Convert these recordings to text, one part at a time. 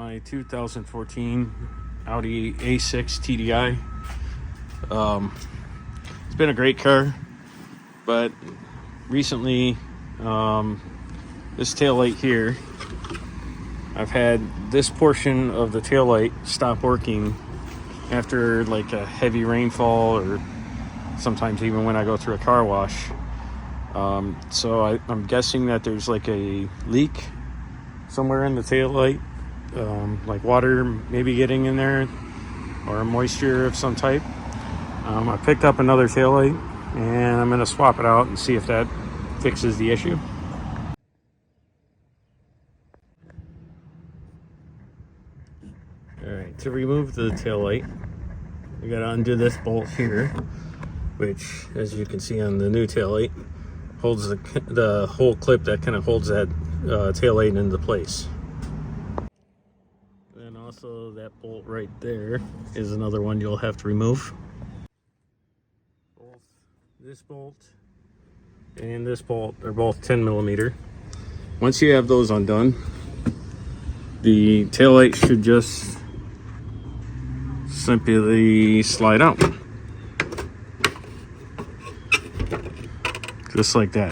my 2014 Audi A6 TDI. It's been a great car, but recently this taillight here, I've had this portion of the taillight stop working after like a heavy rainfall, or sometimes even when I go through a car wash. So I'm guessing that there's like a leak somewhere in the taillight, like water maybe getting in there, or moisture of some type. I picked up another taillight and I'm going to swap it out and see if that fixes the issue. Alright, to remove the taillight, we got to undo this bolt here, which, as you can see on the new taillight, holds the whole clip that kind of holds that taillight into place. And also that bolt right there is another one you'll have to remove. Both this bolt and this bolt are both 10mm. Once you have those undone, the taillight should just simply slide out. Just like that.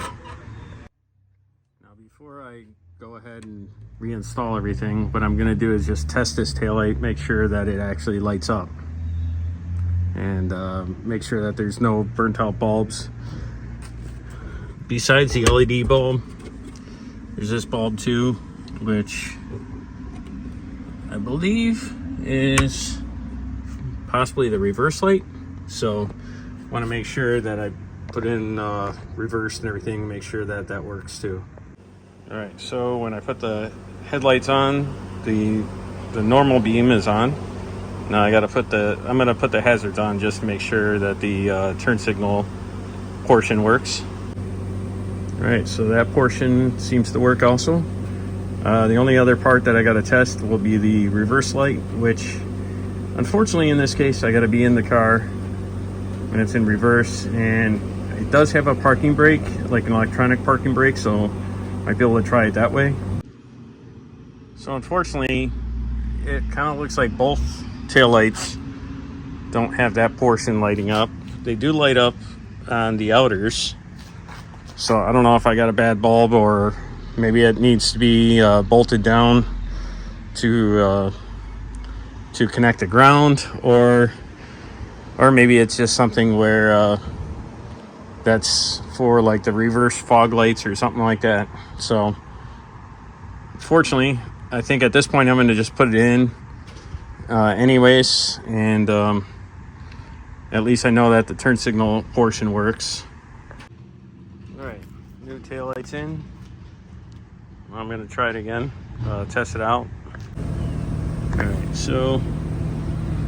Now before I go ahead and reinstall everything, what I'm going to do is just test this taillight, make sure that it actually lights up, and make sure that there's no burnt out bulbs. Besides the LED bulb, there's this bulb too, which I believe is possibly the reverse light. So I want to make sure that I put in reverse and everything, make sure that that works too. All right, so when I put the headlights on, the normal beam is on. Now I'm gonna put the hazards on just to make sure that the turn signal portion works. All right, so that portion seems to work also. The only other part that I got to test will be the reverse light, which unfortunately in this case I got to be in the car when it's in reverse, and it does have a parking brake, like an electronic parking brake, so might be able to try it that way. So unfortunately, it kind of looks like both taillights don't have that portion lighting up. They do light up on the outers, so I don't know if I got a bad bulb, or maybe it needs to be bolted down to connect to ground, or maybe it's just something where that's for like the reverse fog lights or something like that. So fortunately, I think at this point I'm going to just put it in anyways, and at least I know that the turn signal portion works. All right, new taillights in. I'm going to try it again, test it out. All right, so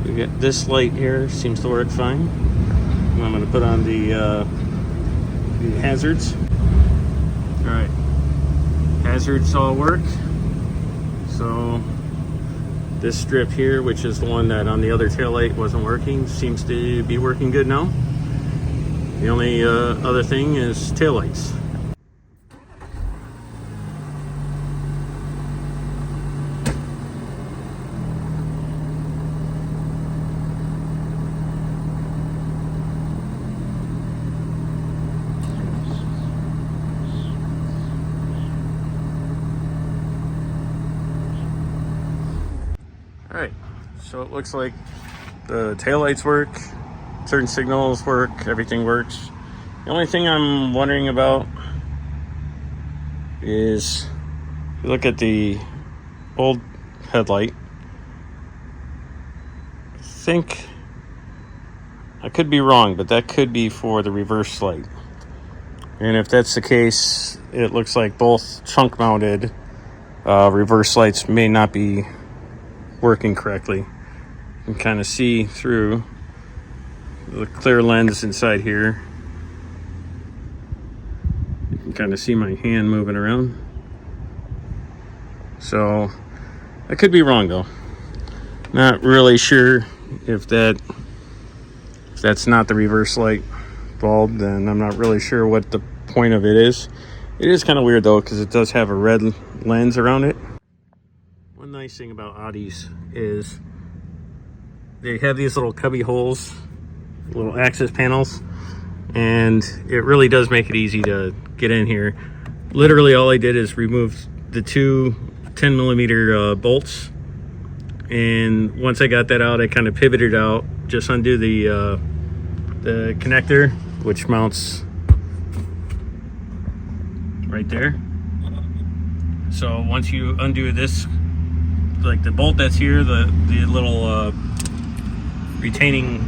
we got this light here, seems to work fine. I'm going to put on the hazards. All right, hazards all work. So this strip here, which is the one that on the other taillight wasn't working, seems to be working good now. The only other thing is taillights. All right, so it looks like the taillights work, turn signals work, everything works. The only thing I'm wondering about is, if you look at the old headlight, I think, I could be wrong, but that could be for the reverse light. And if that's the case, it looks like both trunk mounted reverse lights may not be working correctly. You can kind of see through the clear lens inside here. You can kind of see my hand moving around. So I could be wrong though. Not really sure if that's not the reverse light bulb, then I'm not really sure what the point of it is. It is kind of weird though, because it does have a red lens around it. One nice thing about Audis is they have these little cubby holes, little access panels, and it really does make it easy to get in here. Literally all I did is remove the two 10mm bolts, and once I got that out, I kind of pivoted out, just undo the connector, which mounts right there. So once you undo this, like the bolt that's here, the little retaining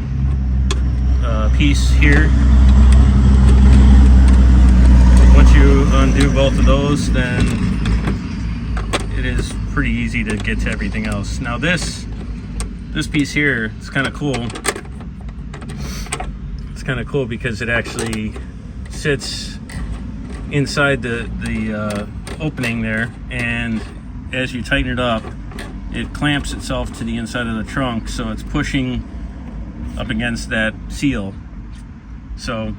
piece here, once you undo both of those, then it is pretty easy to get to everything else. Now this piece here, it's kind of cool. It's kind of cool because it actually sits inside the opening there, and as you tighten it up, it clamps itself to the inside of the trunk, so it's pushing up against that seal. So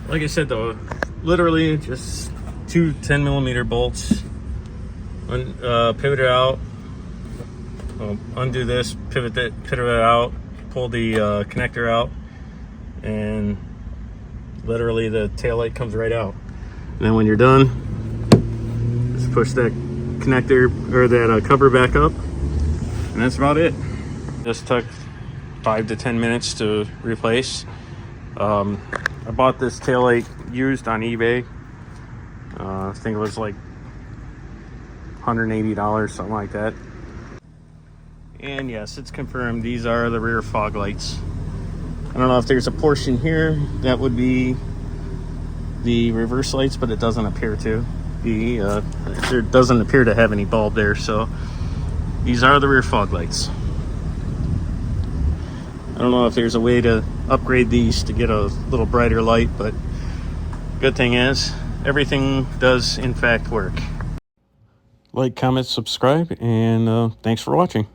like I said though, literally just two 10mm bolts, pivot it out, undo this, pivot it out, pull the connector out, and literally the taillight comes right out. And then when you're done, just push that connector or that cover back up, and that's about it. Just took 5 to 10 minutes to replace. I bought this taillight used on eBay. I think it was like $180, something like that. And yes, it's confirmed, these are the rear fog lights. I don't know if there's a portion here that would be the reverse lights, but it doesn't appear to be. There doesn't appear to have any bulb there, so these are the rear fog lights. I don't know if there's a way to upgrade these to get a little brighter light, but good thing is everything does in fact work. Like, comment, subscribe, and thanks for watching.